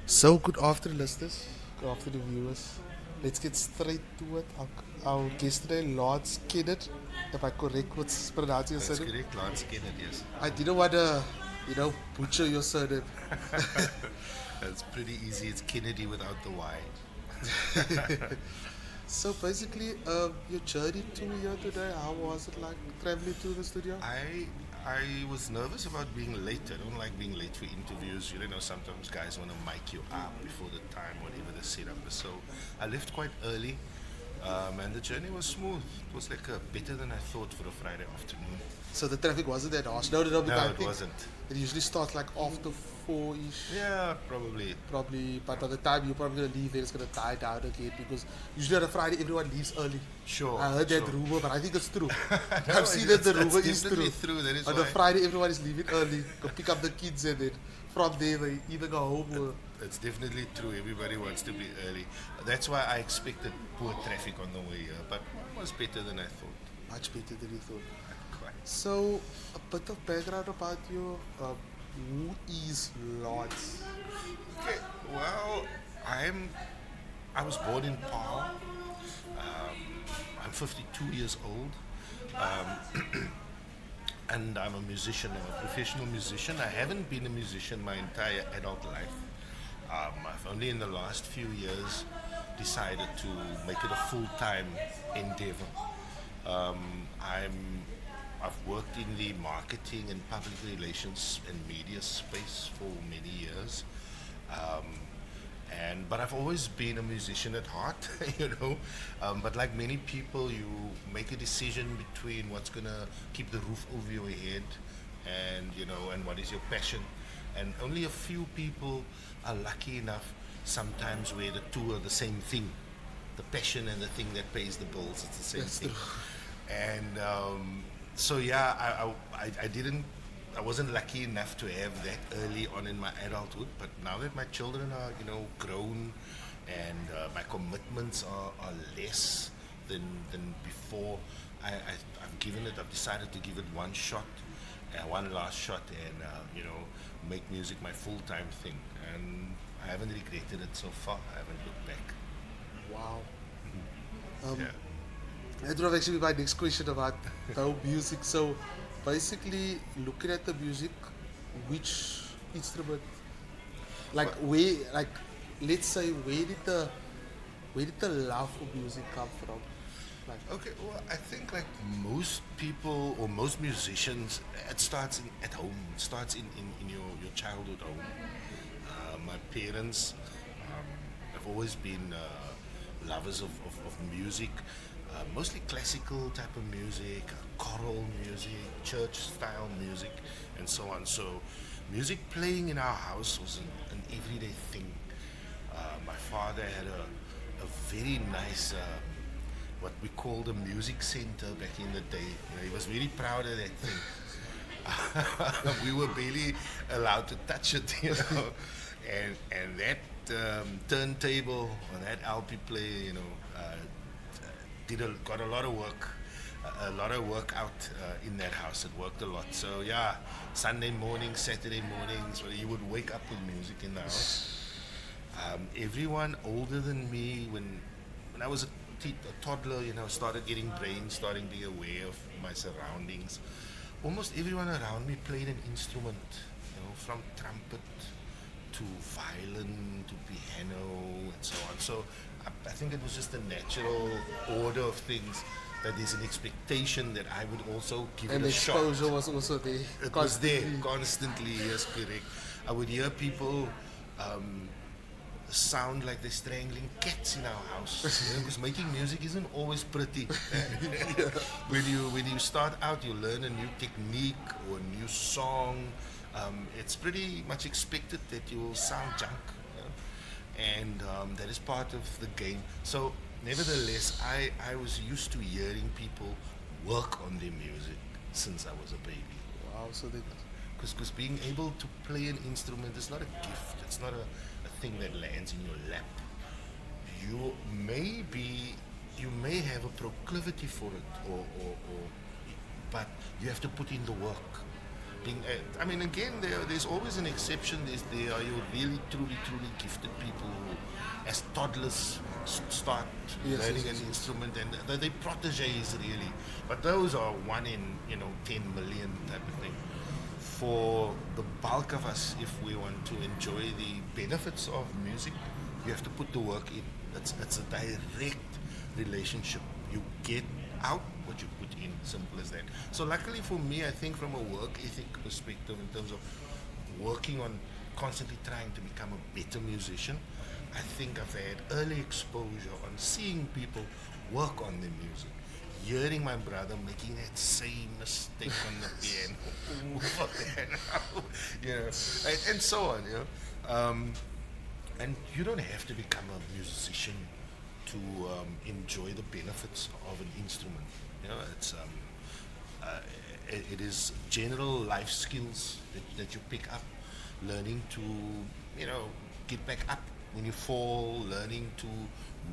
So, good afternoon, listeners. Good afternoon, viewers. Let's get straight to it. Our guest today, Lance Kenneth, if I correct what's pronouncing your That's surname. correct, Lance Kenneth, yes. I didn't want to, butcher your surname. That's pretty easy. It's Kennedy without the Y. So, basically, your journey to here today, how was it like traveling to the studio? I I was nervous about being late. I don't like being late for interviews. You know, sometimes guys want to mic you up before the time, whatever the setup is. So I left quite early, and the journey was smooth. It was like better than I thought for a Friday afternoon. So, the traffic wasn't that harsh. No, because No, I it think wasn't. it usually starts like after 4 ish. Yeah, probably. Probably, but by the time you're probably gonna leave, there, it's gonna die down again because usually on a Friday everyone leaves early. Sure, I heard that sure. rumor, but I think it's true. No, I've seen that the that's rumor is definitely true. true. That is On a why. Friday, everyone is leaving early, go pick up the kids, and then from there they either go home or It's definitely true. Everybody wants to be early. That's why I expected poor traffic on the way here, but it was better than I thought. much better than you thought. Quite. So, a bit of background about you. Who is Lance? Okay. Well, I'm. I was born in Paarl. I'm 52 years old, and I'm a musician. I'm a professional musician. I haven't been a musician my entire adult life. I've only in the last few years decided to make it a full-time endeavor. I'm I've worked in the marketing and public relations and media space for many years, and but I've always been a musician at heart, you know. But like many people, you make a decision between what's gonna keep the roof over your head, and and what is your passion. And only a few people are lucky enough sometimes where the two are the same thing, the passion and the thing that pays the bills. It's the same That's the thing. And so yeah, I didn't. I wasn't lucky enough to have that early on in my adulthood, but now that my children are, grown, and my commitments are less than before, I've given it. I've decided to give it one shot, one last shot, and make music my full-time thing. And I haven't regretted it so far. I haven't looked back. Wow. Yeah. That would actually be my next question about the music. So, basically, looking at the music, which instrument, like Well, where, like, let's say, where did the love for music come from? Like, okay, well, I think like most people or most musicians, it starts at home. It starts in your childhood home. My parents have always been lovers of music, mostly classical type of music, choral music, church style music, and so on. So, music playing in our house was an everyday thing. My father had a very nice, what we called a music center back in the day. He was very proud of that thing. We were barely allowed to touch it, and that turntable or that LP player, got a lot of work, a lot of work out in that house. It worked a lot. So yeah, Sunday mornings, Saturday mornings, well, you would wake up with music in the house. Everyone older than me, when I was a toddler, started getting brains, starting being aware of my surroundings. Almost everyone around me played an instrument, from trumpet to violin to piano and so on. So I think it was just a natural order of things that there's an expectation that I would also give and it the a shot. exposure was also there It was there constantly. constantly, yes, correct. I would hear people sound like they're strangling cats in our house. Because making music isn't always pretty. When you start out, you learn a new technique or a new song. It's pretty much expected that you will sound junk, and that is part of the game. So, nevertheless, I was used to hearing people work on their music since I was a baby. Wow, so that Because being able to play an instrument is not a gift. It's not a thing that lands in your lap. You may be, you may have a proclivity for it, but you have to put in the work. I mean, again, there's always an exception. There are your really, truly, truly gifted people who, as toddlers, start Yes, learning yes, an yes. instrument, and they're proteges really. But those are 1 in 10 million type of thing. For the bulk of us, if we want to enjoy the benefits of music, you have to put the work in. It's a direct relationship. You get out what you put in, simple as that. So luckily for me, I think from a work ethic perspective, in terms of working on constantly trying to become a better musician, I think I've had early exposure on seeing people work on their music, hearing my brother making that same mistake on the piano, and so on, and you don't have to become a musician to enjoy the benefits of an instrument. Uh, it is general life skills that you pick up, learning to, get back up when you fall, learning to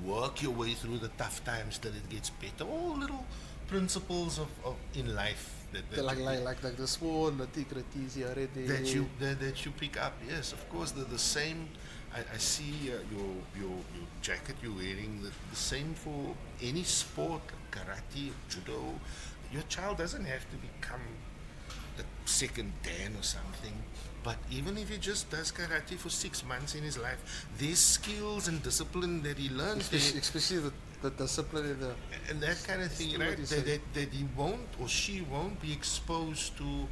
work your way through the tough times till it gets better. All little principles of in life Like the small nitty-gritties here and there. that you pick up. Yes, of course. The same. I see your jacket you're wearing. The same for any sport, like karate, judo. Your child doesn't have to become a second Dan or something. But even if he just does karate for 6 months in his life, there's skills and discipline that he learns there, Especially the discipline and that kind of thing, right? That he won't or she won't be exposed to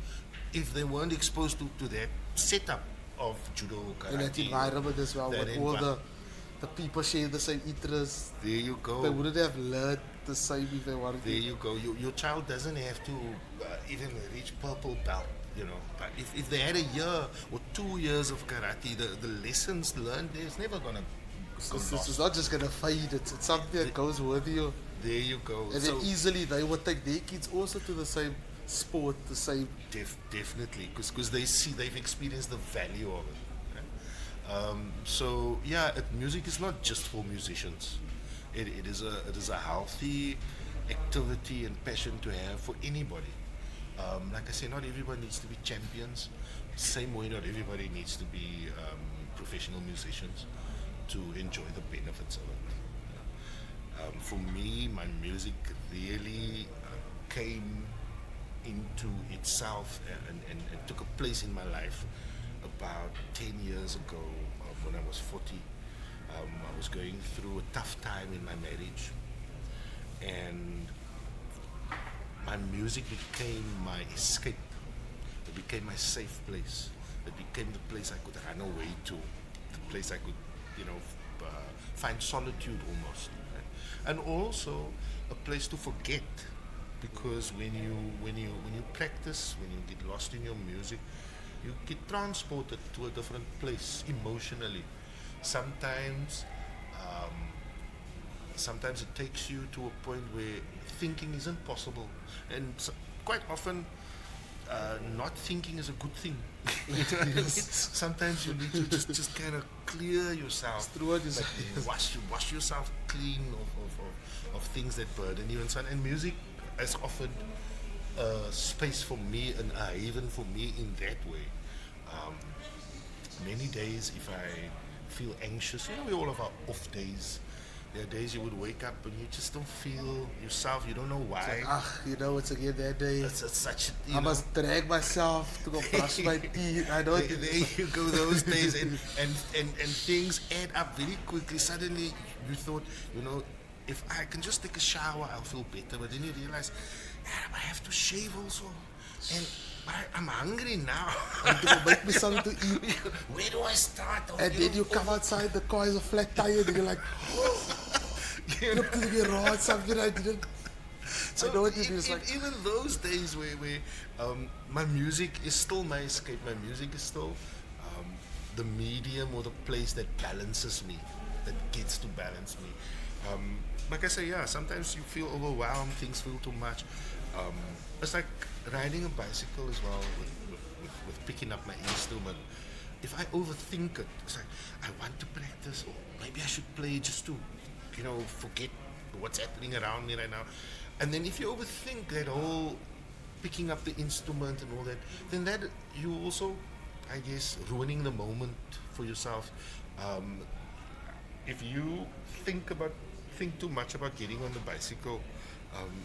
if they weren't exposed to that setup of judo, karate. in that environment as well, that with all the people share the same interests. There you go. They wouldn't have learned the same if they wanted There to. you go. Your child doesn't have to even reach purple belt, But if they had a year or 2 years of karate, the lessons learned there is never going to go It's lost. not just gonna fade. It's something that goes with you. There you go. And then easily they would take their kids also to the same sport, the same. Definitely, because they've experienced the value of it. Right? Music is not just for musicians. It is a healthy activity and passion to have for anybody. Like I say, not everybody needs to be champions. Same way, not everybody needs to be professional musicians to enjoy the benefits of it. For me, my music really came into itself and took a place in my life about 10 years ago when I was 40. I was going through a tough time in my marriage, and my music became my escape. It became my safe place. It became the place I could run away to, the place I could, find solitude almost, right? And also a place to forget, because when you practice, when you get lost in your music, you get transported to a different place emotionally. Sometimes, sometimes it takes you to a point where thinking isn't possible, and quite often, not thinking is a good thing. You know what I mean? Sometimes you need to just kind of clear yourself, wash yourself clean of things that burden you and so on. And music has offered space for me and a haven for me in that way. Many days, if I feel anxious, we all have our off days. There are days you would wake up and you just don't feel yourself. You don't know why. It's again that day. It's such. I must drag myself to go brush my teeth. I know. There you go. Those days, and things add up very quickly. Suddenly, you thought, if I can just take a shower, I'll feel better. But then you realize, I have to shave also, and I'm hungry now. To make me something to eat. Where do I start? And then you come outside, the car is a flat tire, and you're like, look to the road, something I didn't. So I know what it is like. Even those days where my music is still my escape, my music is still the medium or the place that balances me, that gets to balance me. Like I say, sometimes you feel overwhelmed, things feel too much. It's like riding a bicycle as well, with picking up my instrument. If I overthink it, it's like, I want to practice, or maybe I should play just to, forget what's happening around me right now. And then if you overthink that whole picking up the instrument and all that, then that you also, I guess, ruining the moment for yourself. Um, if you think too much about getting on the bicycle,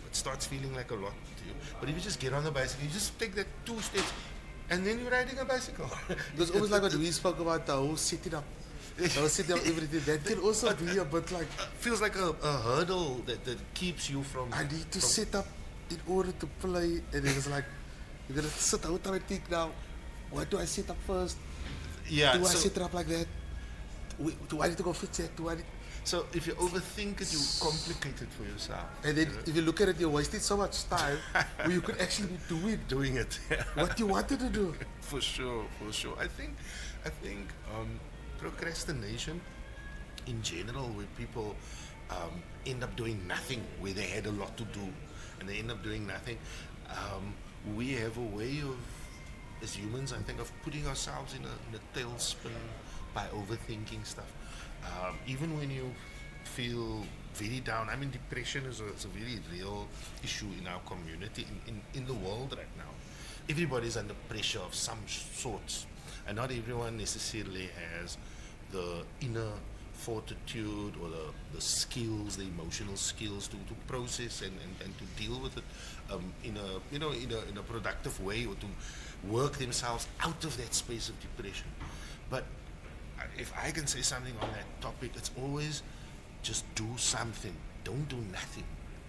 it starts feeling like a lot to you. But if you just get on the bicycle, you just take that 2 steps, and then you're riding a bicycle. It's almost like what we spoke about, the whole setting up. The whole setting up everything. That can also be a bit like, Feels like a hurdle that keeps you from. I need to from- set up in order to play. And it was like, you're going to sit out and think now, what do I set up first? Yeah. Do I So, set it up like that? Do I need to go fix it? so if you overthink it, you complicate it for yourself. And then if you look at it, you're wasting so much time where you could actually be Doing it. what you wanted to do. For sure. I think procrastination in general, where people end up doing nothing, where they had a lot to do and they end up doing nothing. We have a way of, as humans, I think, of putting ourselves in a tailspin by overthinking stuff. Even when you feel very down, I mean, depression is a very real issue in our community, in the world right now. Everybody's under pressure of some sorts, and not everyone necessarily has the inner fortitude or the skills, the emotional skills to process and to deal with it in a productive way, or to work themselves out of that space of depression. But if I can say something on that topic, it's always just do something. Don't do nothing.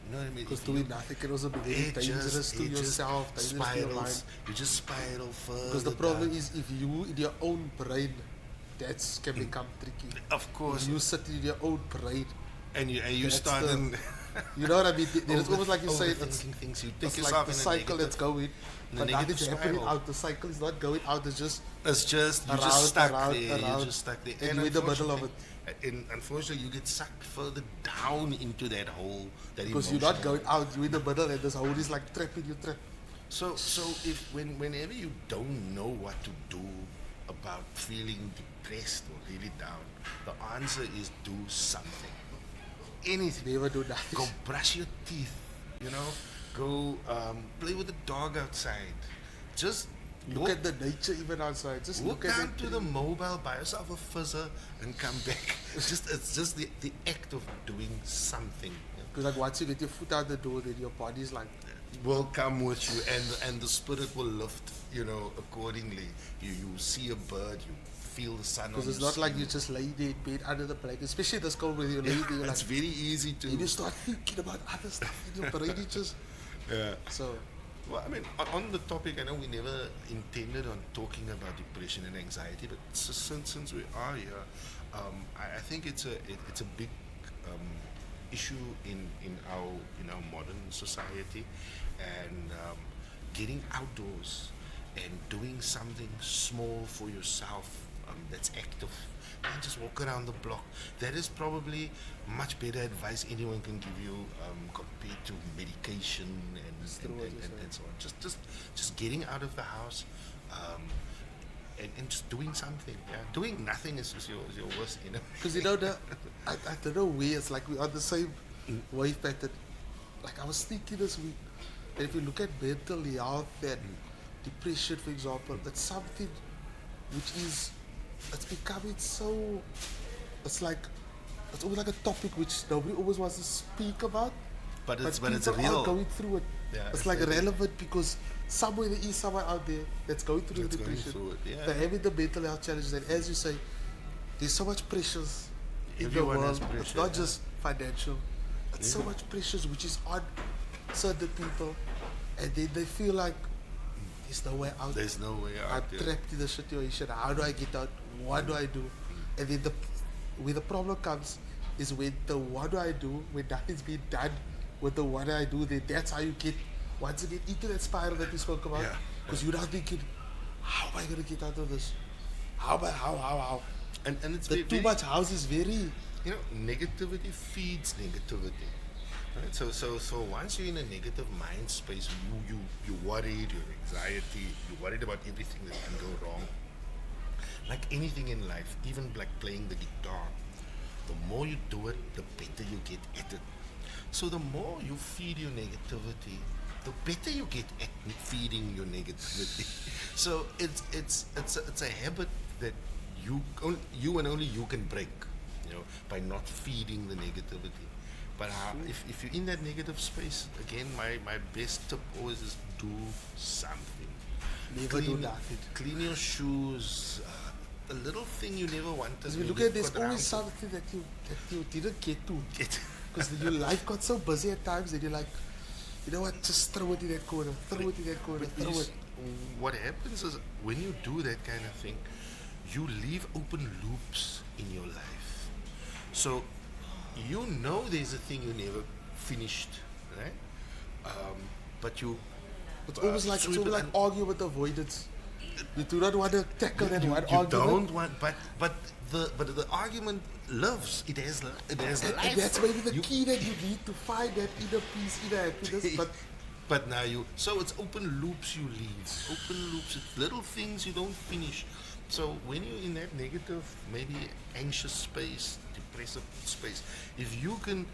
You know what I mean? Because If doing you- nothing can also be very it dangerous just- to it just yourself, dangerous to your mind. spirals. You just spiral further. Because the problem down. is if you in your own brain, that can become tricky. Of course, If you sit in your own brain, and you that's start the- in you know what I mean? Then it's almost like you say, it's, overthinking things. You take it's like yourself the in a cycle that's negative- going, in a but nothing's negative happening spiral. out. The cycle is not going out, it's just It's just you're around, just stuck around, there. around, You're just stuck there, and you're in the middle of unfortunately- And unfortunately, you get sucked further down into that hole. That because you're not emotional- going out, you're in the middle, and this hole is like trapping you. So if whenever you don't know what to do about feeling depressed or really down, the answer is do something. Anything. Never do nothing. Go brush your teeth. You know. Go play with the dog outside. Just Look walk, at the nature even outside. Just walk look at down it. to the mobile, buy yourself a fizzer, and come back. It's just the act of doing something. Because like once you get your foot out the door, then your body's like, Will come with you, and the spirit will lift, accordingly. You see a bird, you feel the sun on because it's your not like skin. you just lay there in bed under the blanket, especially this cold weather. You lay there, you're It's like, very easy to. you just start thinking about other stuff in your brain. It just Yeah. so. Well, I mean, on the topic, I know we never intended on talking about depression and anxiety, but since we are here, I think it's a big issue in our modern society, and getting outdoors and doing something small for yourself that's active, and just walk around the block. That is probably much better advice anyone can give you compared to medication and so on. Just getting out of the house and just doing something. Yeah, doing nothing is your worst enemy. Because I don't know where it's like we're on the same wave pattern. Like I was thinking this week, that if you look at mental health and depression, for example, it's something which is, it's becoming so, it's almost like a topic which nobody always wants to speak about. But it's people real. are going through it. Yeah, it's it's like very- relevant because somewhere there is someone out there that's going through That's the going depression. through it, yeah. They're having the mental health challenges, and as you say, there's so much pressures in the Everyone has world. It's pressure, not yeah. just financial. It's so much pressures which is on certain people, and then they feel like there's no way out. There's no way I'm out. Yeah. trapped in the situation. How do I get out? What do I do? And then where the problem comes is when the what do I do, when nothing's being done with the what do I do, then that's how you get once again into that spiral that we spoke about. Yeah, Because you're now thinking, how am I gonna get out of this? How? And it's The very, too much house is very negativity feeds negativity. Right? So once you're in a negative mind space, you're worried, you're anxiety, you're worried about everything that can go wrong. Like anything in life, even like playing the guitar, the more you do it, the better you get at it. So the more you feed your negativity, the better you get at feeding your negativity. So it's a habit that you and only you can break, by not feeding the negativity. But if you're in that negative space, again, my best tip always is do something. Never do nothing. Clean your shoes. A little thing you never wanted. Because you look at, there's always something that you didn't get to. Because your life got so busy at times that you're like, you know what, just throw it in that corner, throw it in that corner, throw it. What happens is when you do that kind of thing, you leave open loops in your life. So there's a thing you never finished, right? But you. It's almost like arguing with avoidance. You do not want to tackle that one argument. You don't want, but the argument lives. It has life. And that's maybe the key that you need to find that inner peace, inner happiness. But now so it's open loops you leave. Open loops, it's little things you don't finish. So when you're in that negative, maybe anxious space, depressive space, if you can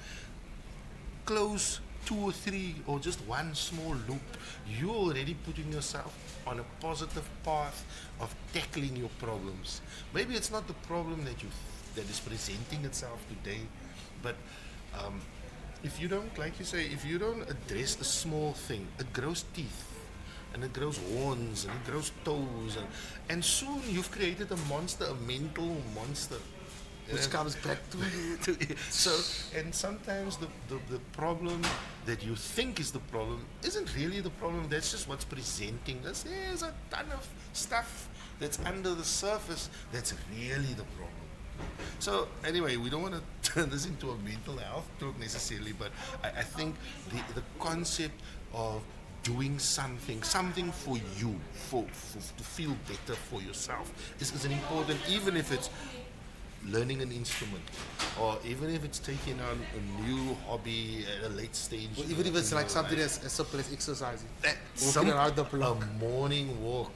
close 2 or 3 or just one small loop, you're already putting yourself on a positive path of tackling your problems. Maybe it's not the problem that is presenting itself today, but if you don't, like you say, if you don't address a small thing, it grows teeth, and it grows horns, and it grows toes, and soon you've created a monster, a mental monster. Which comes back to you. So, and sometimes the problem that you think is the problem isn't really the problem. That's just what's presenting us. There's a ton of stuff that's under the surface that's really the problem. So anyway, we don't want to turn this into a mental health talk necessarily, but I think the concept of doing something for you, to feel better for yourself is an important, even if it's learning an instrument, or even if it's taking on a new hobby at a late stage. Or even if it's like something as simple as exercising. Walking around the block. A morning walk,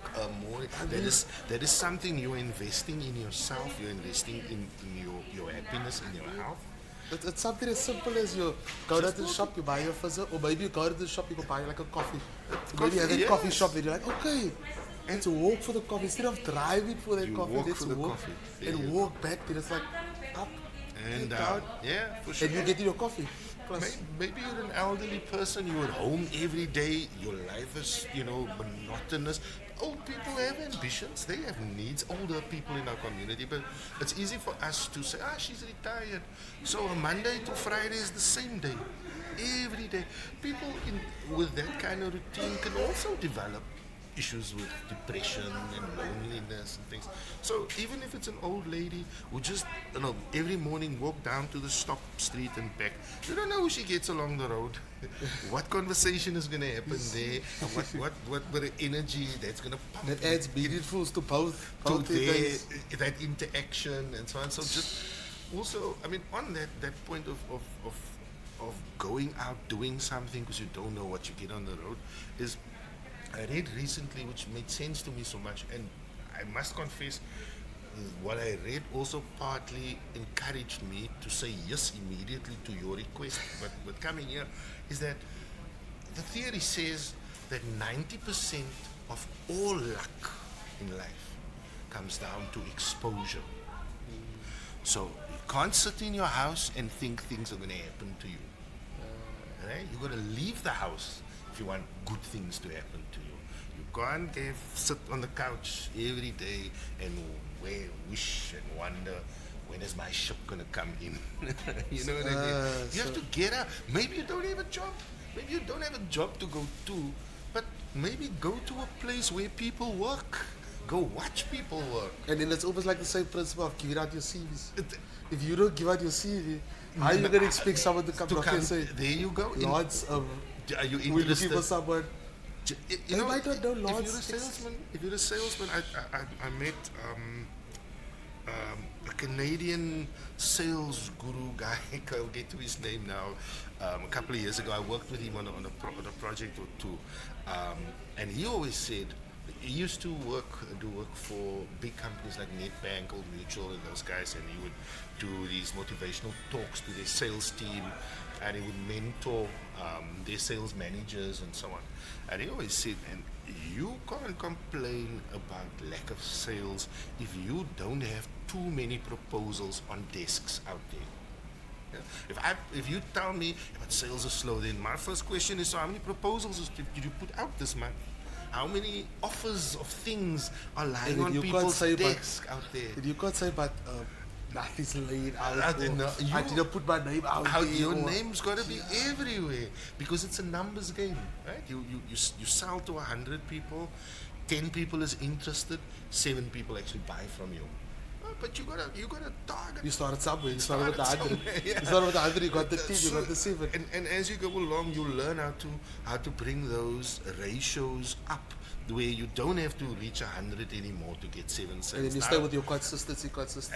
that is something you're investing in yourself, you're investing in your happiness, in your health. It's something as simple as you go to the shop, you buy your fizzer, or maybe you go to the shop, you go buy like a coffee. Maybe you have a coffee shop, then you're like, okay, and to walk for the coffee instead of driving for that coffee. Let's walk and walk back. Then it's like up and down. Yeah, for sure. And you get your coffee. Maybe you're an elderly person. You're at home every day. Your life is, monotonous. Old people have ambitions. They have needs. Older people in our community, but it's easy for us to say, she's retired. So a Monday to Friday is the same day, every day. People with that kind of routine can also develop issues with depression and loneliness and things. So even if it's an old lady who just every morning walk down to the stop street and back, you don't know who she gets along the road. What conversation is going to happen there? What the energy that's going to pump. That adds meaningfuls to both that interaction and so on. So just also, on that point of going out doing something because you don't know what you get on the road is. I read recently, which made sense to me so much, and I must confess, what I read also partly encouraged me to say yes immediately to your request, but coming here, is that the theory says that 90% of all luck in life comes down to exposure. So you can't sit in your house and think things are going to happen to you. Right? You've got to leave the house if you want good things to happen to you. You can't sit on the couch every day and wish and wonder, when is my ship going to come in? You know what I mean? You have to get up. Maybe you don't have a job. Maybe you don't have a job to go to, but maybe go to a place where people work. Go watch people work. And then it's almost like the same principle of giving out your CVs. If you don't give out your CV, how are you going to expect someone to come and say, there you go. Lords, are you interested? We're looking for someone. You know, I don't know, Lords. If you're a salesman, I met a Canadian sales guru guy. I'll get to his name now. A couple of years ago, I worked with him on a project or two, and he always said, he used to do work for big companies like Nedbank, Old Mutual, and those guys, and he would do these motivational talks to their sales team, and he would mentor their sales managers and so on. And he always said, and you can't complain about lack of sales if you don't have too many proposals on desks out there. Yeah. If you tell me that sales are slow, then my first question is, so how many proposals did you put out this month? How many offers of things are lying on people's desks out there? You can't say, but nothing's laid out. I didn't put my name out there. Your name's got to be everywhere because it's a numbers game, right? You sell to 100 people, 10 people is interested, 7 people actually buy from you. But you gotta target. You started somewhere. You started with the 100. Yeah. You started with the 100. You got the 10. You got the 7. And as you go along, you learn how to bring those ratios up, where you don't have to reach 100 anymore to get 7 sales. And then you stay with your consistency.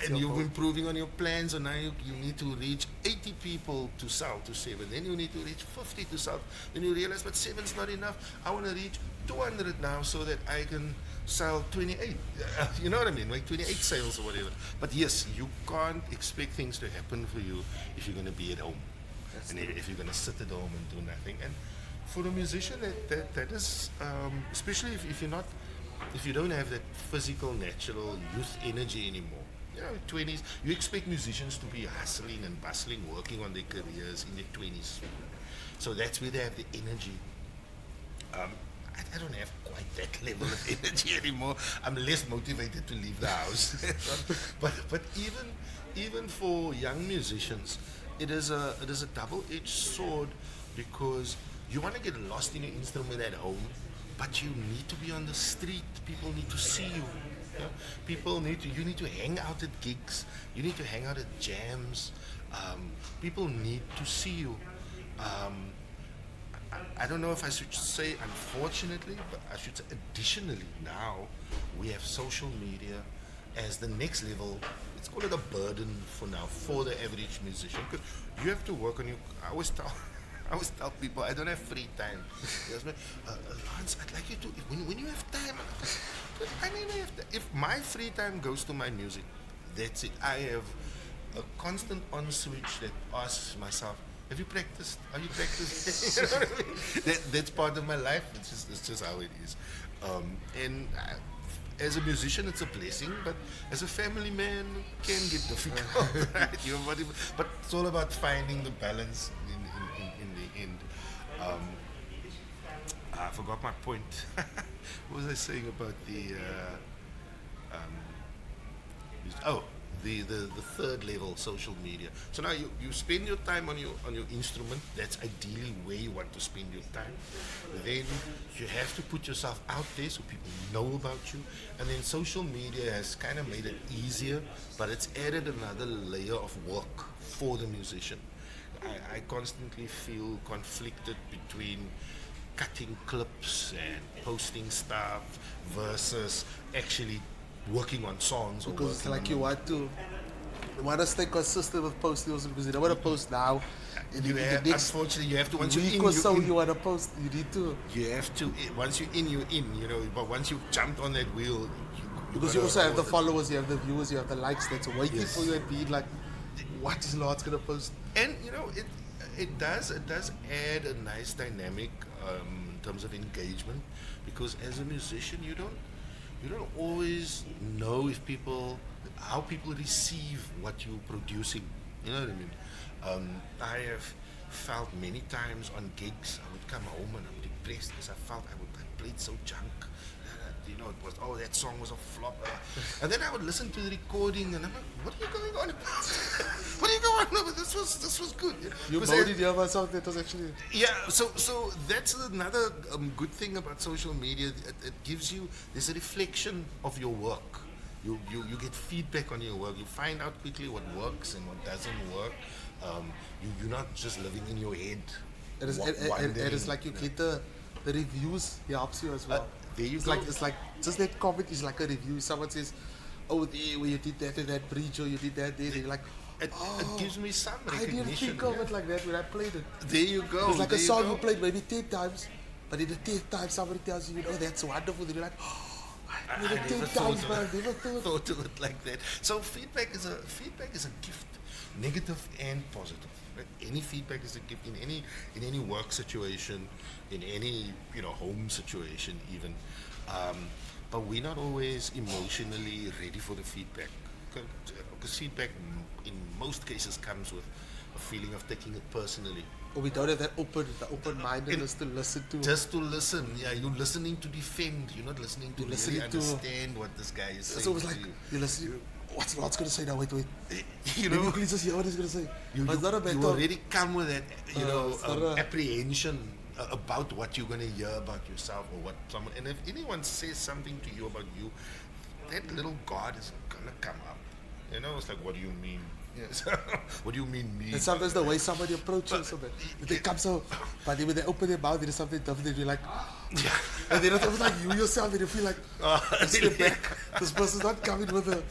And you're improving on your plans. And now you need to reach 80 people to sell to 7. Then you need to reach 50 to sell. Then you realize, but 7's not enough. I want to reach 200 now so that I can sell 28. You know what I mean? Like 28 sales or whatever. But yes, you can't expect things to happen for you if you're going to be at home. That's and if you're going to sit at home and do nothing. And for a musician, that is, especially if you don't have that physical, natural youth energy anymore. You know, 20s, you expect musicians to be hustling and bustling, working on their careers in their 20s. So that's where they have the energy. I don't have quite that level of energy anymore. I'm less motivated to leave the house. but even for young musicians, it is a double-edged sword because you want to get lost in your instrument at home, but you need to be on the street. People need to see you. Yeah? You need to hang out at gigs. You need to hang out at jams. People need to see you. I don't know if I should say unfortunately, but I should say additionally now we have social media as the next level. Let's call it a burden for now for the average musician because you have to work on your. I always tell people I don't have free time. Lance, I'd like you to when you have time. I mean, if my free time goes to my music, that's it. I have a constant on switch that asks myself, have you practiced? Are you practiced? You know what I mean? That's part of my life. It's just how it is. As a musician, it's a blessing, but as a family man, it can get difficult, right? But it's all about finding the balance in the end. I forgot my point. What was I saying about the third level, social media. So now you spend your time on your instrument. That's ideally where you want to spend your time. Then you have to put yourself out there so people know about you. And then social media has kind of made it easier, but it's added another layer of work for the musician. I constantly feel conflicted between cutting clips and posting stuff versus actually working on songs. Because it's like you want to stay consistent with posting also because you don't want to post now. And unfortunately, you have to once you're in. You want to post, you need to. You have to. Once you're in, you're in. You know, but once you've jumped on that wheel, because you also have the followers, you have the viewers, you have the likes that's waiting for you and being like, what is Lance gonna post? And you know, it does add a nice dynamic in terms of engagement because as a musician, you don't always know how people receive what you're producing. You know what I mean? I have felt many times on gigs, I would come home and I'm depressed because I felt I played so junk. You know, it was, that song was a flop. And then I would listen to the recording and I'm like, what are you going on about? What are you going on about? This was good. You voted the other song that was actually... Yeah, so that's another good thing about social media. It gives you, there's a reflection of your work. You get feedback on your work. You find out quickly what works and what doesn't work. You're not just living in your head. It is like you get the reviews helps you as well. There you it's go. It's like just that comment is like a review. Someone says, "Oh, there where you did that in that bridge, or you did that there." You're like, it gives me some recognition. I didn't think of it like that when I played it. There you go. It's like a song you played maybe 10 times. But in the 10th time somebody tells you, that's wonderful, then you're like, oh, I in the never 10th times, thought but I of, never thought. thought of it like that. So feedback is a gift, negative and positive. Right? Any feedback is a gift in any work situation, in any home situation even. But we're not always emotionally ready for the feedback. Because feedback in most cases comes with a feeling of taking it personally. Or we don't have that open-mindedness to listen to. Just to listen, yeah, you're listening to defend. You're not listening to really understand what this guy is saying. It's always like you listen. What's going to say now? Wait. You Maybe you just hear what he's going to say. You already come with that, apprehension about what you're going to hear about yourself or what someone. And if anyone says something to you about you, that little God is going to come up. It's like, what do you mean? Yes. What do you mean me? And sometimes the way somebody approaches it, they come so, but when they open their mouth, there's something different, you're like, yeah. And then it's like you yourself, and you feel like, step back. This person's not coming with that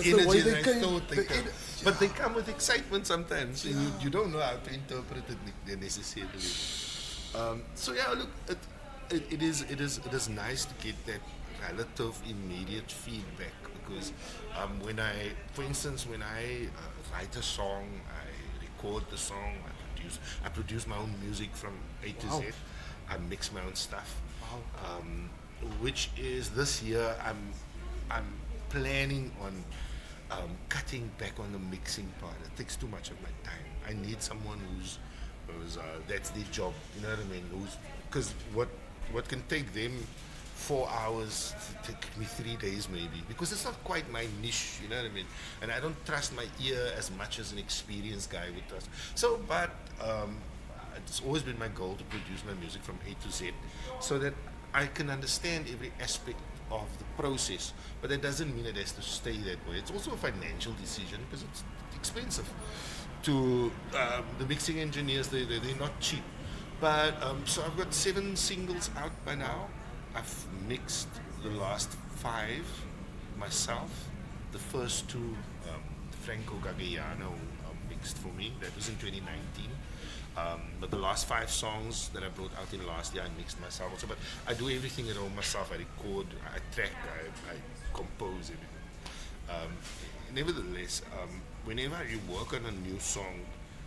energy that I thought they come. But they come with excitement sometimes. Yeah. You don't know how to interpret it necessarily. So yeah, look, it is nice to get that relative immediate feedback. Because for instance, when I write a song, I record the song, I produce my own music from A to Z. I mix my own stuff. Wow. Which is this year I'm planning on cutting back on the mixing part. It takes too much of my time. I need someone who's that's their job. You know what I mean? Because what can take them 4 hours to take me 3 days maybe, because it's not quite my niche, you know what I mean? And I don't trust my ear as much as an experienced guy would trust. So, but it's always been my goal to produce my music from A to Z, so that I can understand every aspect of the process. But that doesn't mean it has to stay that way. It's also a financial decision because it's expensive. To the mixing engineers, they're not cheap. But so I've got 7 singles out by now. I've mixed the last 5 myself. The first 2, Franco Gaggiano mixed for me. That was in 2019. But the last 5 songs that I brought out in last year, I mixed myself also. But I do everything at home myself. I record, I track, I compose everything. Nevertheless, whenever you work on a new song,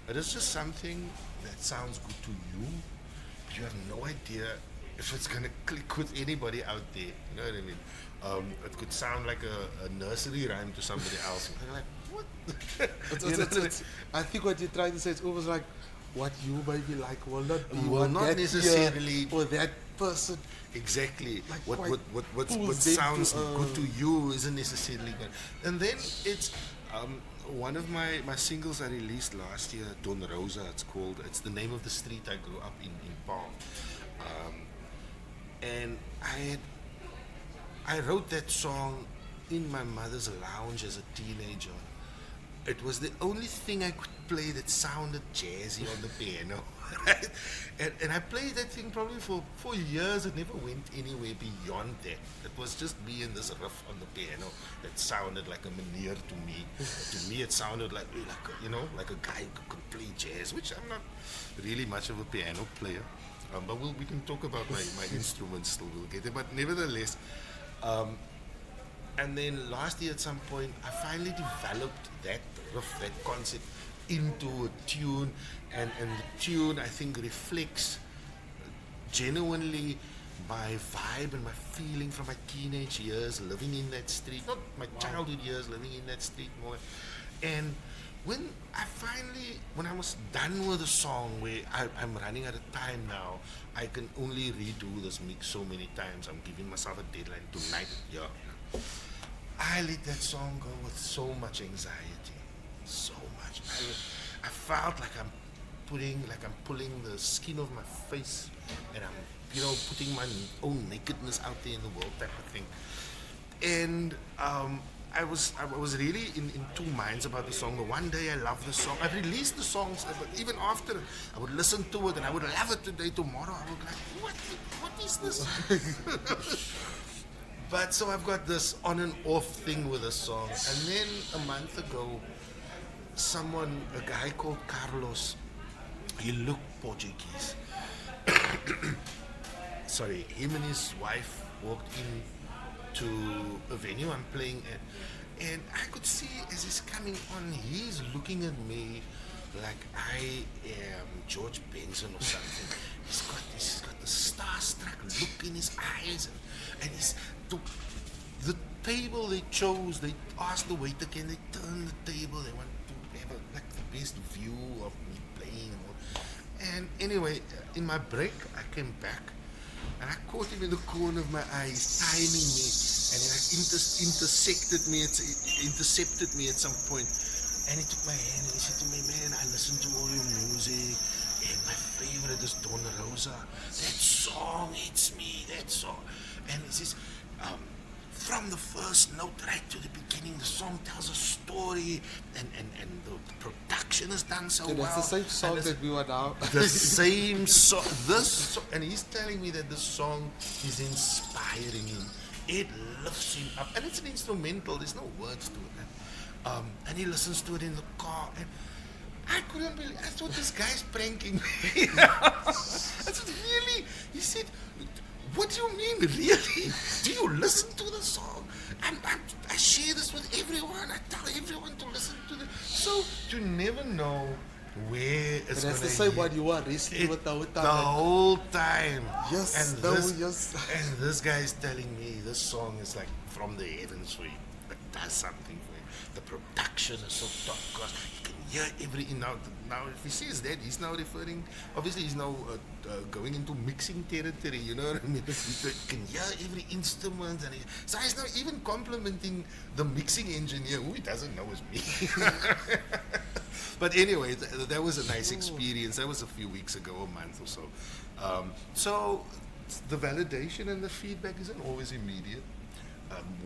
it is just something that sounds good to you. You have no idea if it's going to click with anybody out there. You know what I mean? It could sound like a nursery rhyme to somebody else. And I'm like, what? I think what you're trying to say is almost like what you maybe like will not be will not necessarily for that person. Exactly. Like what sounds good to you isn't necessarily good. And then it's one of my singles I released last year, Don Rosa, it's called. It's the name of the street I grew up in Palm. And I wrote that song in my mother's lounge as a teenager. It was the only thing I could play that sounded jazzy on the piano. Right? And I played that thing probably for years. It never went anywhere beyond that. It was just me and this riff on the piano that sounded like a manir to me. To me, it sounded like a guy who could play jazz, which I'm not really much of a piano player. But we can talk about my instruments still. We'll get there. But nevertheless, and then last year at some point, I finally developed that riff, that concept into a tune, and the tune I think reflects genuinely my vibe and my feeling from my teenage years living in that street, not my childhood years living in that street more. And when I was done with the song, where I'm running out of time now, I can only redo this mix so many times. I'm giving myself a deadline tonight. Yeah, I let that song go with so much anxiety, so much. I felt like I'm pulling the skin off my face, and I'm putting my own nakedness out there in the world, type of thing. And I was really in 2 minds about the song. But one day I loved the song. I released the songs, but even after I would listen to it and I would love it today. Tomorrow I would be like, what is this? But so I've got this on and off thing with the song. And then a month ago, a guy called Carlos, he looked Portuguese. sorry, him and his wife walked in to a venue I'm playing at, and I could see as he's coming on, he's looking at me like I am George Benson or something. He's got the starstruck look in his eyes, and he's the table they chose. They asked the waiter, can they turn the table? They want to have like the best view of me playing and all. And anyway, in my break, I came back and I caught him in the corner of my eye. He's timing me, and he like intercepted me at some point. And he took my hand and he said to me, man, I listen to all your music, and my favorite is Donna Rosa. That song hits me, that song. And he says, from the first note right to the beginning, the song tells a story, and the production is done so well. That's the same song that we were now. The same song. And he's telling me that the song is inspiring him. It lifts him up, and it's an instrumental. There's no words to it. And he listens to it in the car, and I couldn't believe. I thought this guy's pranking me. I said, really? He said, what do you mean, really? Do you listen to the song? I share this with everyone. I tell everyone to listen to this. So you never know where it's going to. That's the same one you were wrestling with the whole time. The whole time. Yes, and this guy is telling me this song is like from the heavens for you. It does something for you. The production is so top class. You can hear every now. If he says that, he's now referring. Obviously, he's now going into mixing territory. You know what I mean? You can hear every instrument, and so he's now even complimenting the mixing engineer, who he doesn't know is me. But anyway, that was a nice experience. That was a few weeks ago, a month or so. So the validation and the feedback isn't always immediate.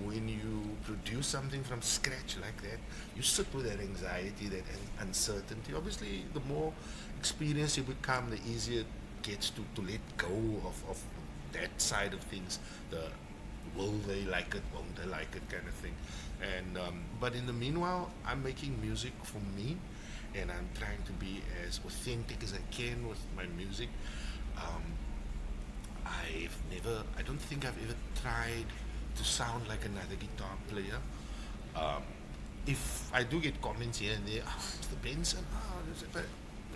When you produce something from scratch like that, you sit with that anxiety, that uncertainty. Obviously, the more experienced you become, the easier it gets to let go of that side of things. The will they like it, won't they like it kind of thing. And but in the meanwhile, I'm making music for me, and I'm trying to be as authentic as I can with my music. I don't think I've ever tried to sound like another guitar player. If I do get comments here and there, Mr. Benson, but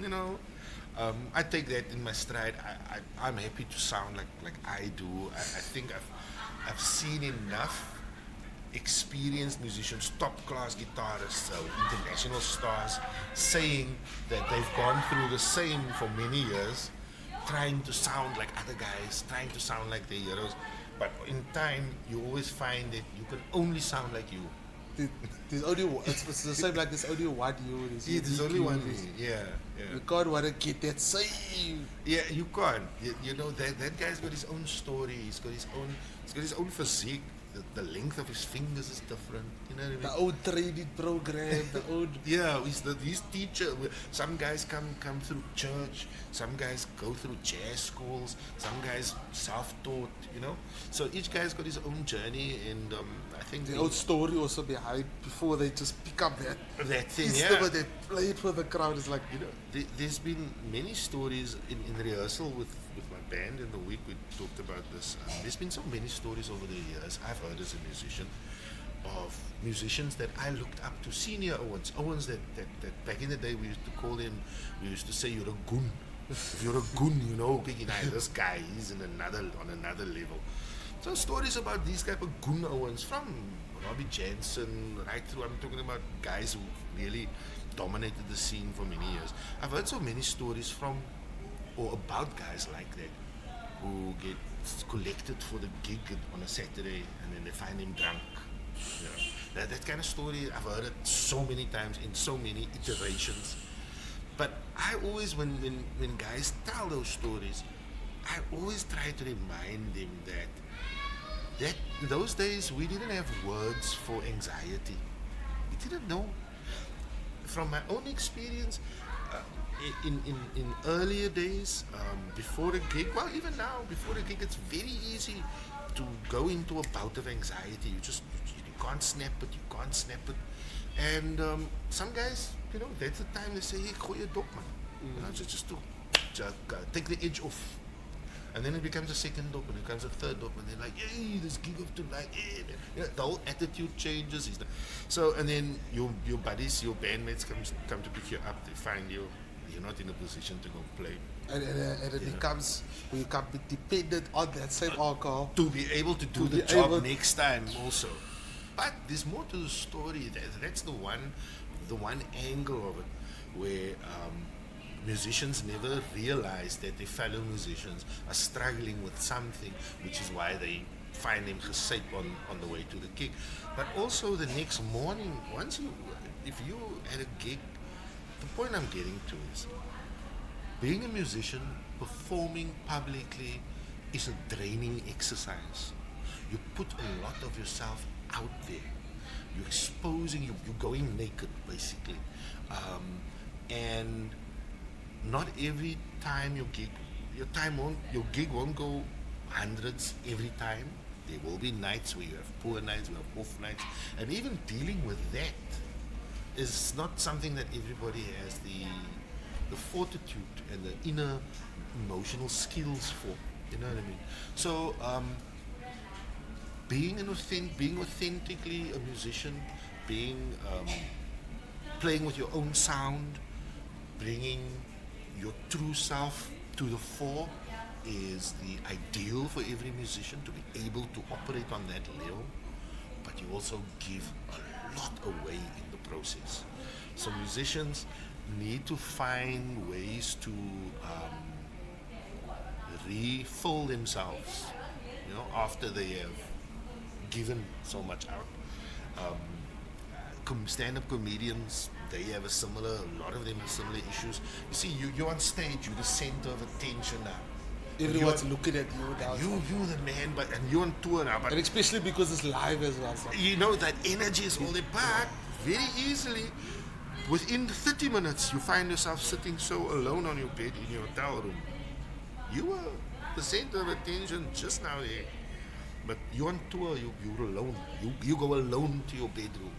you know, I take that in my stride. I'm happy to sound like I do. I think I've seen enough experienced musicians, top class guitarists, international stars, saying that they've gone through the same for many years, trying to sound like other guys, trying to sound like their heroes. But in time, you always find that you can only sound like you. There's only one. It's the same like there's only one you. There's only one me. Yeah. You can't want to get that same. Yeah, you can't. You know that guy's got his own story. He's got his own physique. The length of his fingers is different. You know what I mean? The old training program. The old. Yeah, his teacher. Some guys come through church. Some guys go through jazz schools. Some guys self-taught. You know. So each guy's got his own journey, and I think the own story also behind before they just pick up that thing. Yeah. They play it for the crowd. It's like, you know, there's been many stories in rehearsal with my band in the week. We talked about this. There's been so many stories over the years I've heard as a musician of musicians that I looked up to, senior Owens that back in the day we used to call them, we used to say, you're a goon. If you're a goon, you know, this guy, he's on another level. So stories about these type of goon Owens, from Robbie Jansen right through, I'm talking about guys who really dominated the scene for many years. I've heard so many stories from or about guys like that who get collected for the gig on a Saturday and then they find him drunk. You know, that kind of story, I've heard it so many times in so many iterations. But I always, when guys tell those stories, I always try to remind them that in those days we didn't have words for anxiety. We didn't know. From my own experience, in earlier days, before a gig, well, even now, before a gig, it's very easy to go into a bout of anxiety. You can't snap it. And some guys, you know, that's the time they say, hey, gooi je dop, man. You know, just to take the edge off. And then it becomes a second dope, and it becomes a third dope, and they're like, "Hey, this gig of tonight!" The whole attitude changes. So, and then your buddies, your bandmates come to pick you up. They find you're not in a position to go play. And it becomes, you become dependent on that same alcohol To be able to do the job next time also. But there's more to the story. That's the one angle of it where musicians never realize that their fellow musicians are struggling with something, which is why they find them gesape on the way to the gig. But also the next morning, if you at a gig, the point I'm getting to is being a musician, performing publicly is a draining exercise. You put a lot of yourself out there. You're exposing, you're going naked basically. And not every time your gig won't go hundreds every time. There will be nights where you have poor nights, you have off nights. And even dealing with that is not something that everybody has the fortitude and the inner emotional skills for. You know what I mean? So being authentically a musician, playing with your own sound, bringing your true self to the fore is the ideal for every musician, to be able to operate on that level. But you also give a lot away in the process. So musicians need to find ways to refill themselves, after they have given so much out. Stand-up comedians, a lot of them have similar issues. You see, you're on stage, you're the center of attention now. Everyone's looking at you now. You're the man, and you're on tour now. But and especially because it's live as well. So. That energy is all there. But very easily, within 30 minutes, you find yourself sitting so alone on your bed in your hotel room. You were the center of attention just now there. But you're on tour, you're alone. You go alone to your bedroom.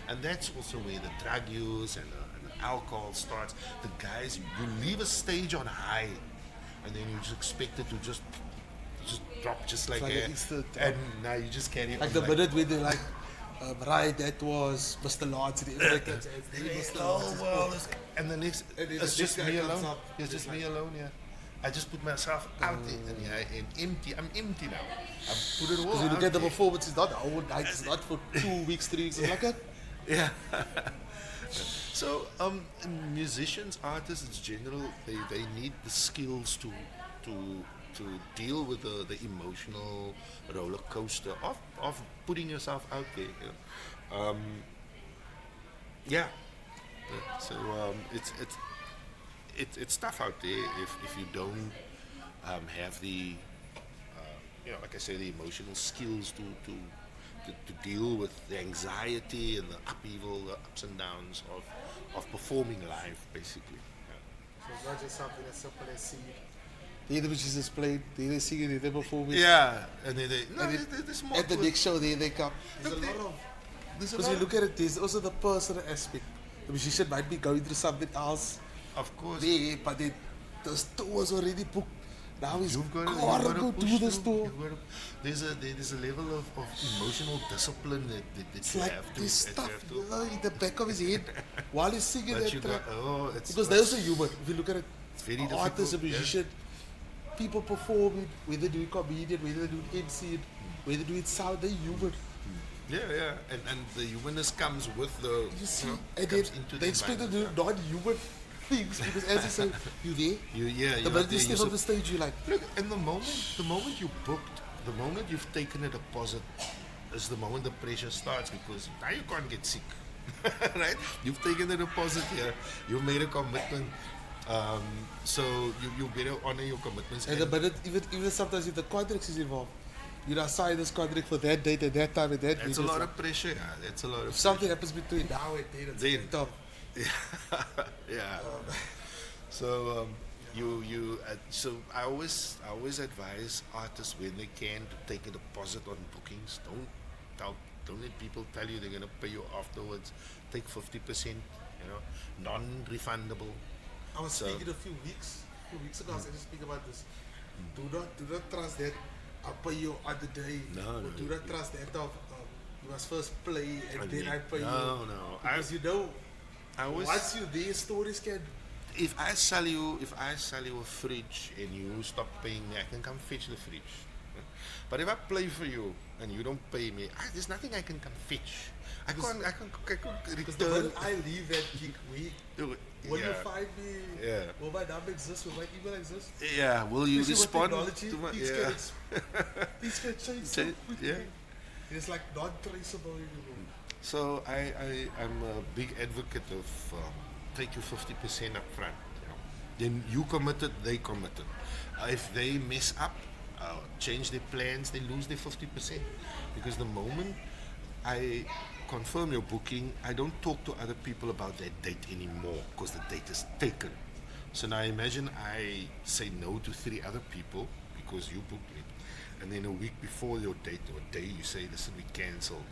And that's also where the drug use and the alcohol starts. The guys, you leave a stage on high, and then you just expect it to just drop just like that. And now you just carry it like on the minute when they're like, right, that was Mr. Lawrence. And the next, it's just me alone. It's just me alone, yeah. I just put myself out there, and empty. I'm empty now. I've put it all out. Because you look at the performance, it's not the whole night, it's not for 2 weeks, 3 weeks, it's like that. Yeah. So, musicians, artists in general, they need the skills to deal with the emotional roller coaster of putting yourself out there. Yeah. So it's tough out there if you don't have the like I say, the emotional skills to deal with the anxiety and the upheaval, the ups and downs of performing live, basically. So it's not just something as simple as singing. The other musicians played, they sing it, they perform it. Yeah, and there's more. At the next show, they come. Because we look at it, there's also the personal aspect. The musician might be going through something else. Of course. But the tour was already booked. Now he's got to go do this tour. There's a level of emotional discipline that you like have to. This stuff in the back of his head while he's singing that track. Because there's there's a human. If you look at it, it's very difficult. Artist, a musician, people performing, whether doing comedian, whether doing MC, whether doing sound, they're human. Yeah, and the humanness comes with the. You see, and they expect to do non-human things because, as you say, you there. The minute you step on the stage, you're like, look. And the moment you booked, the moment you've taken a deposit, is the moment the pressure starts, because now you can't get sick, right? You've taken the deposit here. You've made a commitment. So you better honor your commitments. And the minute, even sometimes if the contract is involved, you know, sign this contract for that date and that time and that. That's a lot of pressure. Yeah, that's a lot of. If something happens between now and then, it's tough. Yeah. So so I always advise artists when they can to take a deposit on bookings. Don't let people tell you they're gonna pay you afterwards. Take 50%. Non-refundable. I was speaking a few weeks ago. I was going to speak about this. Do not trust that I'll pay you on the day. No, Or no, do not trust that of you must first play and then I pay you. No. Because you know, I always, once you there, stories can. if I sell you a fridge and you stop paying me, I can come fetch the fridge. But if I play for you and you don't pay me, there's nothing I can come fetch. I can't Because the return. moment I leave that gig, will you find me? Yeah. Will my number exist? Will my email exist? Yeah, will you Especially with respond technology, to my, things yeah. things can change so Change, quickly. yeah. It's like non-traceable anymore. So I'm a big advocate of take you 50% up front. You know. Then you committed, they committed. If they mess up, change their plans, they lose their 50%. Because the moment I confirm your booking, I don't talk to other people about that date anymore because the date is taken. So now imagine I say no to 3 other people because you booked me. And then a week before your date or day, you say, listen, we cancelled.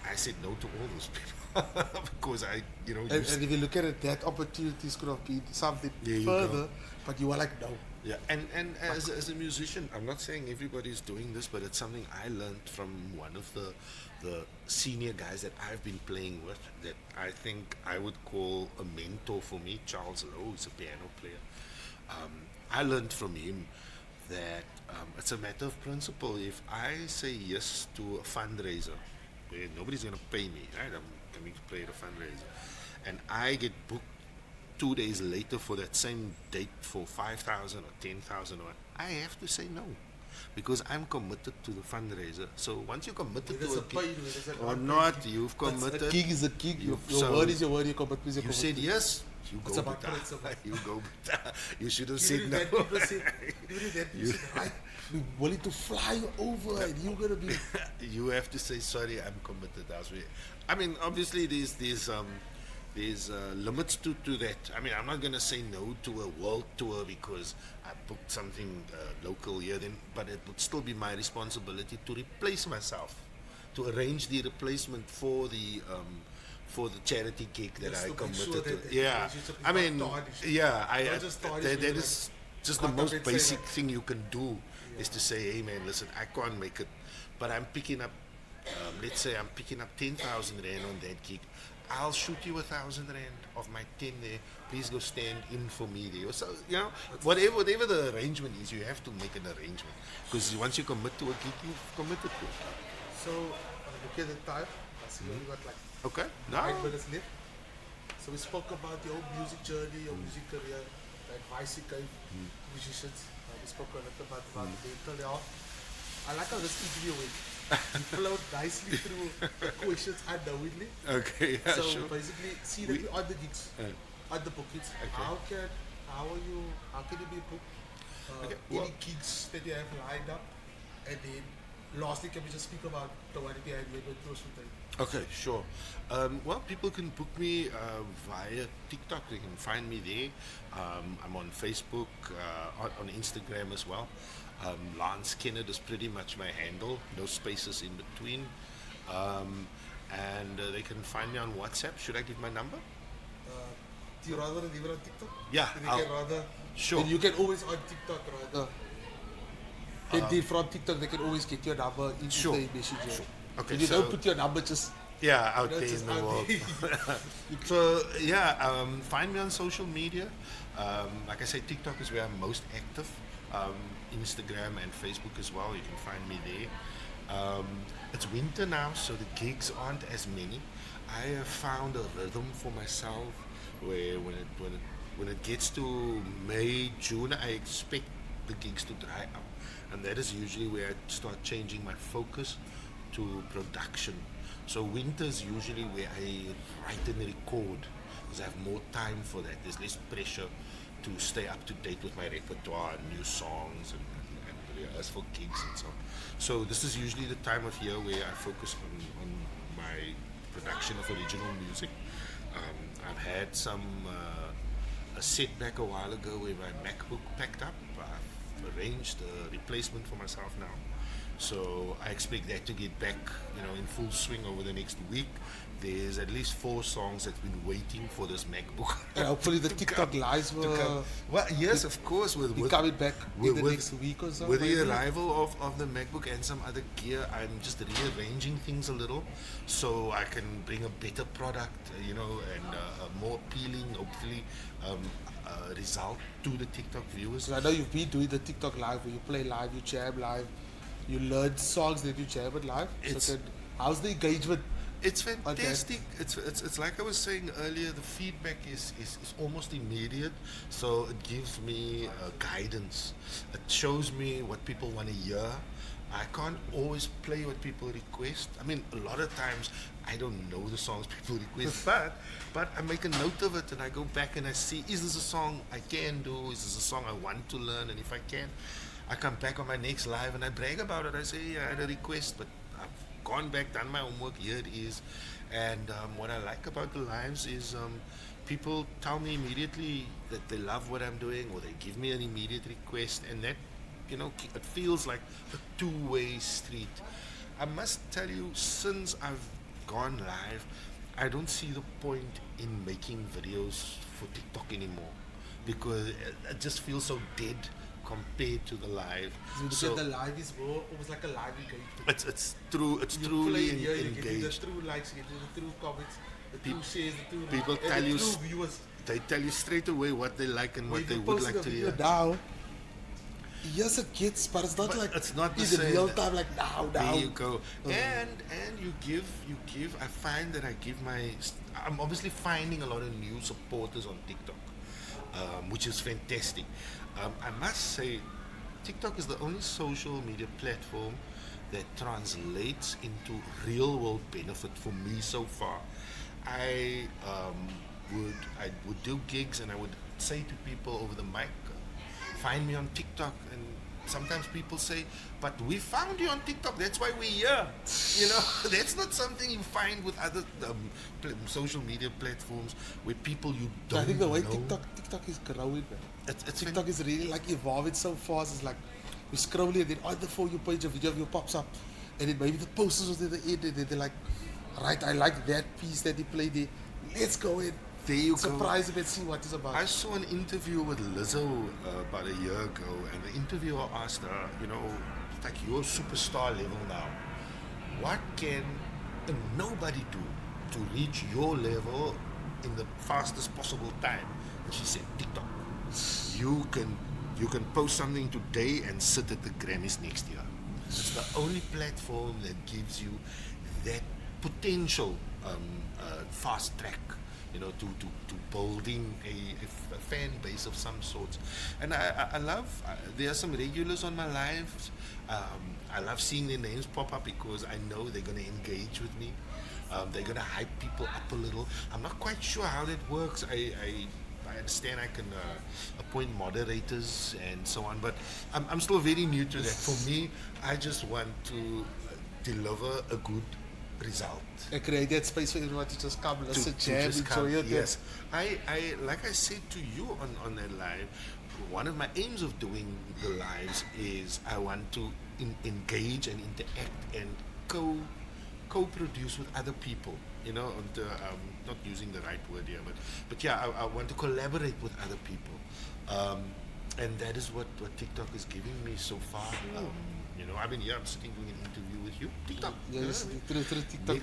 I said no to all those people because And if you look at it, that opportunities could have been something further, but you were like, no. Yeah, and as a musician, I'm not saying everybody's doing this, but it's something I learned from one of the senior guys that I've been playing with that I think I would call a mentor for me, Charles Lowe, who's a piano player. I learned from him that it's a matter of principle. If I say yes to a fundraiser, where nobody's going to pay me, right? I'm coming to play at a fundraiser, and I get booked 2 days later for that same date for 5,000 or 10,000, I have to say no, because I'm committed to the fundraiser. So once you're committed to a gig or not, you've committed. A gig is a gig. Your So word is your word. Your commitment is your You commitment. said yes. You It's go about with principle. that. You go with that. You should have Even said if no. that people said, right, we're willing to fly you over and you're going to be... You have to say sorry. I'm committed. I mean, obviously, there's limits to that. I mean, I'm not going to say no to a world tour because I booked something local here. But it would still be my responsibility to replace myself, to arrange the replacement for the charity gig that Just I to make committed sure to. that the Yeah, relationship is I not mean, tarnished. yeah, Not just tarnished, that but is like just the cut most up and say basic that. thing you can do is to say, hey man, listen, I can't make it, but I'm picking up, let's say I'm picking up 10,000 rand on that gig. I'll shoot you 1,000 rand of my 10 there. Please go stand in for me there. So, whatever the arrangement is, you have to make an arrangement. Because once you commit to a gig, you've committed to it. So, look at the time. I see we got like Okay? 9 minutes left. So we spoke about your music journey, your music career, the advice you gave musicians. We spoke a little bit about mental health. I like how this interview went. You flowed nicely through the questions unknowingly. Okay, yeah, So sure. basically, see that you're on the gigs, on the bookings. Okay. How can you be booked? Any gigs that you have lined up? And then lastly, can we just speak about the one that you had with those with them? Okay, sure. Well, people can book me via TikTok. They can find me there. I'm on Facebook, on Instagram as well. Lance Kenneth is pretty much my handle, no spaces in between. And they can find me on WhatsApp. Should I give my number? Do you rather leave it on TikTok? Yeah, Then you can rather. Sure. Then you can always on TikTok rather. Then from TikTok they can always get your number into Sure. the messenger. Sure. Okay, And you so- don't put your number just. Yeah, out That's there in just the out world. there. So yeah, find me on social media. Like I say, TikTok is where I'm most active. Instagram and Facebook as well. You can find me there. It's winter now, so the gigs aren't as many. I have found a rhythm for myself where when it gets to May, June, I expect the gigs to dry up, and that is usually where I start changing my focus to production. So winter's usually where I write and record because I have more time for that. There's less pressure to stay up to date with my repertoire and new songs and rehearse for gigs and so on. So this is usually the time of year where I focus on my production of original music. I've had a setback a while ago where my MacBook packed up. I've arranged a replacement for myself now. So I expect that to get back, in full swing over the next week. There's at least 4 songs that's been waiting for this MacBook. And hopefully the to TikTok come- lives to come. will Well, yes, of course, be coming back in the next week or so. with the maybe. arrival of the MacBook and some other gear, I'm just rearranging things a little so I can bring a better product, and a more appealing, hopefully, result to the TikTok viewers. So I know you've been doing the TikTok live where you play live, you jam live, you learn songs that you jam it live. How's the engagement? It's fantastic. It's like I was saying earlier. The feedback is almost immediate, so it gives me guidance. It shows me what people want to hear. I can't always play what people request. I mean, a lot of times I don't know the songs people request, but I make a note of it and I go back and I see, is this a song I can do? Is this a song I want to learn? And if I can, I come back on my next live and I brag about it. I say, yeah, I had a request, but I've gone back, done my homework, here it is. And what I like about the lives is people tell me immediately that they love what I'm doing, or they give me an immediate request, and that, it feels like a two-way street. I must tell you, since I've gone live, I don't see the point in making videos for TikTok anymore, because it just feels so dead compared to the live. So the live is more almost like a live engagement. It's true. It's You truly play here, you get the engaged. true likes, you get the true comments, the true shares, the true People and tell the you true viewers. They tell you straight away what they like and When what they you would post like a to video hear. now, yes it gets, but it's not But like it's not the in same. real time like now. There you go. And you give. I find that I'm obviously finding a lot of new supporters on TikTok, which is fantastic. I must say, TikTok is the only social media platform that translates into real world benefit for me so far. I would do gigs and I would say to people over the mic, find me on TikTok, and sometimes people say, but we found you on TikTok, that's why we're here. That's not something you find with other social media platforms where people you don't know. I think the way TikTok is growing, man. It's TikTok is really like evolving so fast. It's like you scroll and then on the For You page a video of you pops up, and then maybe the posters was at the end, and then they're like, right, I like that piece that he played there. Let's go in. There you go. Surprise him and see what it's about. I saw an interview with Lizzo about a year ago, and the interviewer asked her, it's like you're superstar level now. What can nobody do to reach your level in the fastest possible time? And she said, TikTok. You can post something today and sit at the Grammys next year. It's the only platform that gives you that potential fast track, to building a fan base of some sort. And I love, there are some regulars on my lives. I love seeing their names pop up because I know they're going to engage with me. They're going to hype people up a little. I'm not quite sure how that works. I understand I can appoint moderators and so on, but I'm still very new to that. For me, I just want to deliver a good result. And create that space for everyone to just come, listen, To jam, just come, enjoy it. yes. I like I said to you on that live, one of my aims of doing the lives is I want to engage and interact and co-produce with other people. Not using the right word here, but yeah, I want to collaborate with other people, and that is what TikTok is giving me so far. I'm sitting doing an interview with you, TikTok. Yes, through TikTok.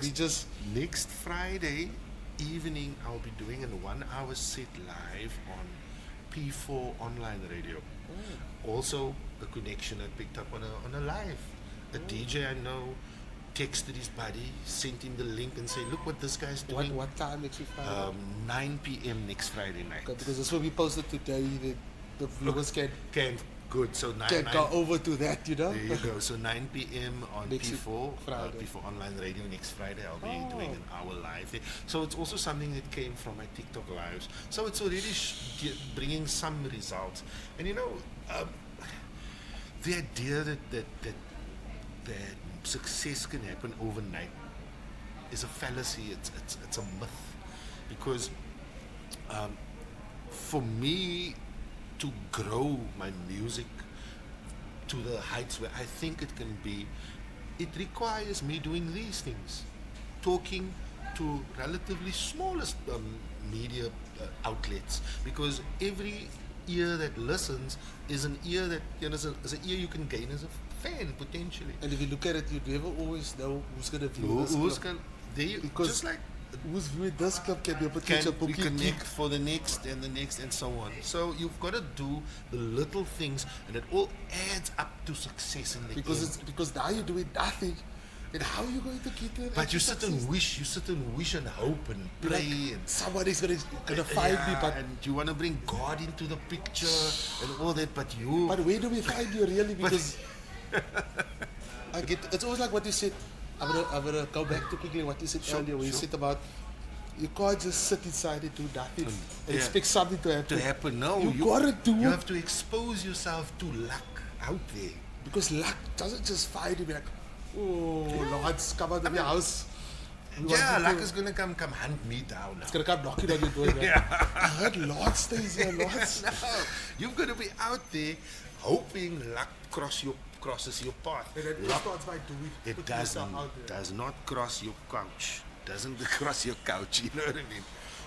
Next Friday evening, I'll be doing a 1-hour set live on P4 online radio. Also, a connection I picked up on a live. A DJ I know texted his buddy, sent him the link, and say, "Look what this guy's doing." What time next Friday? 9 p.m. next Friday night. Okay, because that's what we posted today. The viewers can Good. So 9 go over to that, There you go. So 9 p.m. on Next P4, Friday. P4 online radio next Friday. I'll be doing an hour live there. So it's also something that came from my TikTok lives. So it's already bringing some results. And the idea that success can happen overnight is a fallacy. It's a myth, because for me to grow my music to to the heights where I think it can be, it requires me doing these things, talking to relatively smallest media outlets, because every ear that listens is an ear that is an ear you can gain as a fan potentially. And if you look at it, you never always know who's going to view Who, this who's clip. can they Because just like who's viewing this clip can be a potential can we booking gig. connect for the next and the next and so on. So you've got to do the little things, and it all adds up to success in the end. Because now you're doing nothing. And how are you going to get there? But you sit and wish and hope and You're pray like, and somebody's gonna find me, but and you want to bring God into the picture and all that, but where do we find you really? Because I get it's always like what you said. I'm gonna go back to quickly what you said earlier, where you said about you can't just sit inside and do nothing and expect something to happen. No, you gotta do you it. have to expose yourself to luck out there. Because luck doesn't just find you, be like, oh, Lord's come out of your house. Luck is gonna come hunt me down now. It's gonna come knocking on your door. I heard Lord stays here, Lord. No, you've got to be out there hoping luck crosses your path. And it Luck, starts by doing it does not cross your couch. Doesn't cross your couch. You know what I mean?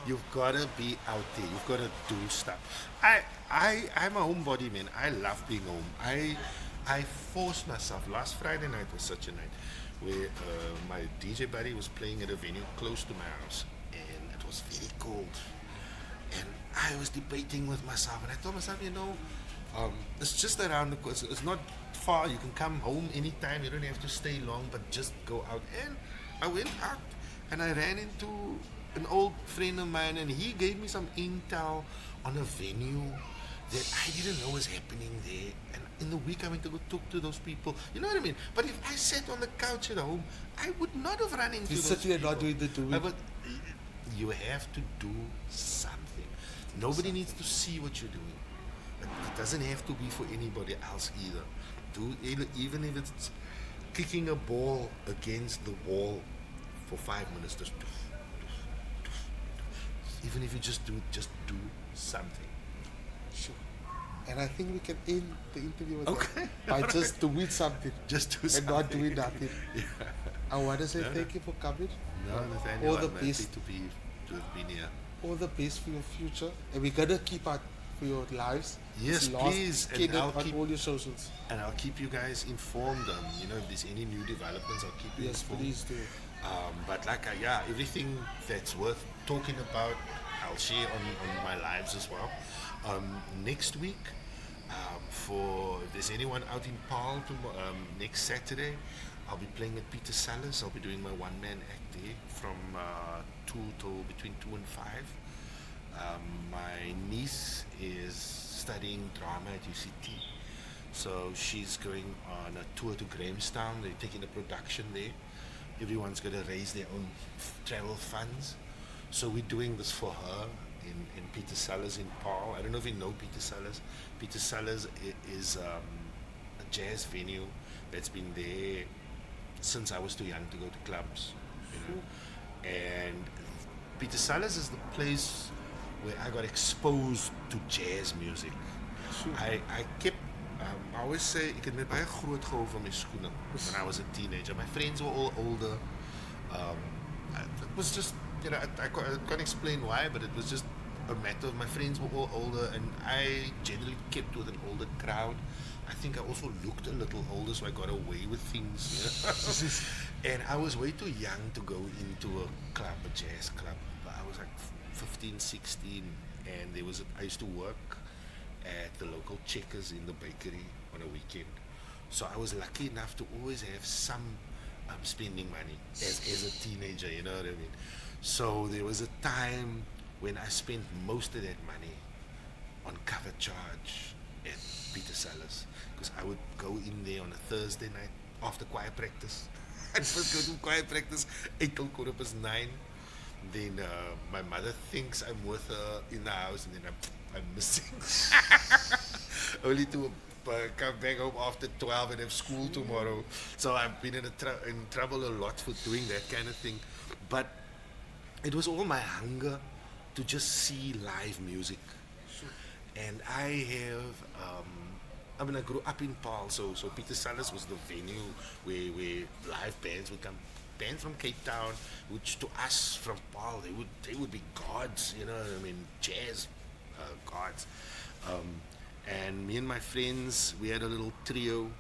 You've got to be out there. You've got to do stuff. I'm a homebody, man. I love being home. I forced myself. Last Friday night was such a night where my DJ buddy was playing at a venue close to my house, and it was very cold. And I was debating with myself, and I told myself, it's just around the corner. It's not far. You can come home anytime. You don't have to stay long, but just go out. And I went out, and I ran into an old friend of mine, and he gave me some intel on a venue that I didn't know was happening there. And in the week I went to go talk to those people. You know what I mean? But if I sat on the couch at home, I would not have run into you those sit here people. not doing the doing. But you have to do something. Nobody needs to see what you're doing. It doesn't have to be for anybody else either. Even if it's kicking a ball against the wall for 5 minutes, even if you just do something. Sure. And I think we can end the interview with Okay. that by just doing something. Just do and something. not doing nothing. Yeah. I want to say thank you for coming. No, Nathaniel, All the I'm happy best. to have been here. All the best for your future. And we're going to keep out for your lives. Yes, It's last please. And scheduled I'll on keep all your socials. you guys informed. If there's any new developments, I'll keep you Yes, informed. please do. But everything that's worth talking about, I'll share on my lives as well. Next week, if there's anyone out in Paarl next Saturday, I'll be playing at Peter Sellers. I'll be doing my one-man act there from 2 till between 2 and 5. My niece is studying drama at UCT, so she's going on a tour to Grahamstown. They're taking a production there. Everyone's going to raise their own travel funds, so we're doing this for her in Peter Sellers in Paarl. I don't know if you know Peter Sellers. Peter Sellers is a jazz venue that's been there since I was too young to go to clubs, and Peter Sellers is the place where I got exposed to jazz music. I always say ek het met baie groot gehou van my skoene when I was a teenager. My friends were all older. It was just, I can't explain why, but it was just a matter of my friends were all older, and I generally kept with an older crowd. I think I also looked a little older, so I got away with things. And I was way too young to go into a club, a jazz club. But I was like 15, 16, and I used to work at the local Checkers in the bakery on a weekend. So I was lucky enough to always have some spending money as a teenager, you know what I mean? So there was a time when I spent most of that money on cover charge at Peter Sellers, because I would go in there on a Thursday night after choir practice. I'd first go to choir practice 8 till 9:15. Then my mother thinks I'm with her in the house, and then I'm missing. Only to come back home after 12 and have school tomorrow. So I've been in trouble a lot for doing that kind of thing. But it was all my hunger to just see live music. And I have I mean, I grew up in Paarl, so Peter Sellers was the venue where live bands would come. Bands from Cape Town, which to us from Paarl, they would be gods, you know. I mean, jazz gods. And me and my friends, we had a little trio,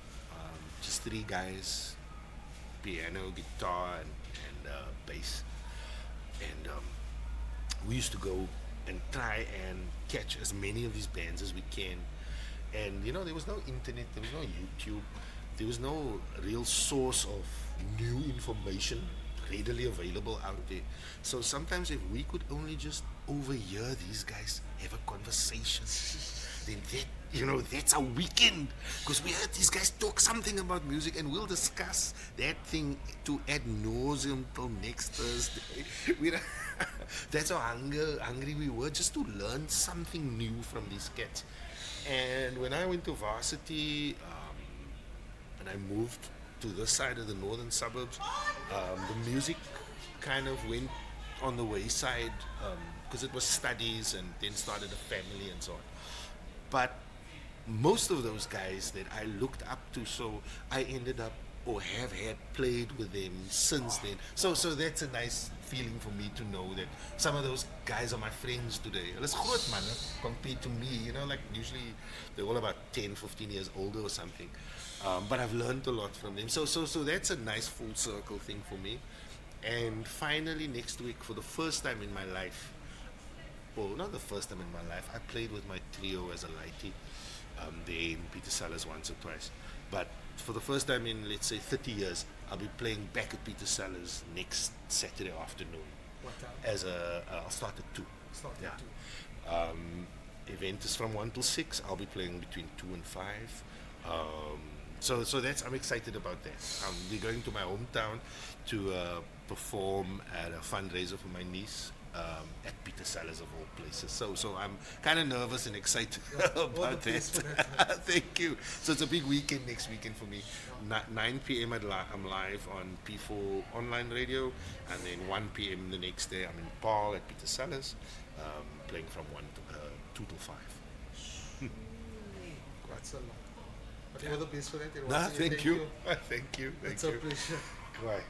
just three guys, piano, guitar, and bass. And we used to go and try and catch as many of these bands as we can. And you know, there was no internet, there was no YouTube, there was no real source of new information readily available out there. So sometimes if we could only just overhear these guys have a conversation, then that's a weekend. Because we heard these guys talk something about music and we'll discuss that thing to ad nauseum till next Thursday. That's how hungry we were, just to learn something new from these cats. And when I went to varsity, and I moved to this side of the northern suburbs, the music kind of went on the wayside, because it was studies and then started a family and so on. But most of those guys that I looked up to, so I ended up or have had played with them since then. So that's a nice feeling for me to know that some of those guys are my friends today. It's groot man, compared to me, like usually they're all about 10, 15 years older or something. But I've learned a lot from them. So that's a nice full circle thing for me. And finally next week, for the first time in my life, well, not the first time in my life, I played with my trio as a lighty. They in Peter Sellers once or twice. But for the first time in, let's say, 30 years, I'll be playing back at Peter Sellers next Saturday afternoon. What time? I'll start at 2. Start Yeah. at 2. Event is from 1 till 6. I'll be playing between 2 and 5. So I'm excited about that. We're going to my hometown to perform at a fundraiser for my niece. At Peter Sellers of all places. So I'm kind of nervous and excited about that. Thank you. So it's a big weekend next weekend for me. 9 p.m. I'm live on P4 online radio, and then 1 p.m. the next day I'm in Paarl at Peter Sellers, playing from 2 till 5. That's a lot. But all the best for that. Thank you. Thank you. It's a pleasure. Right.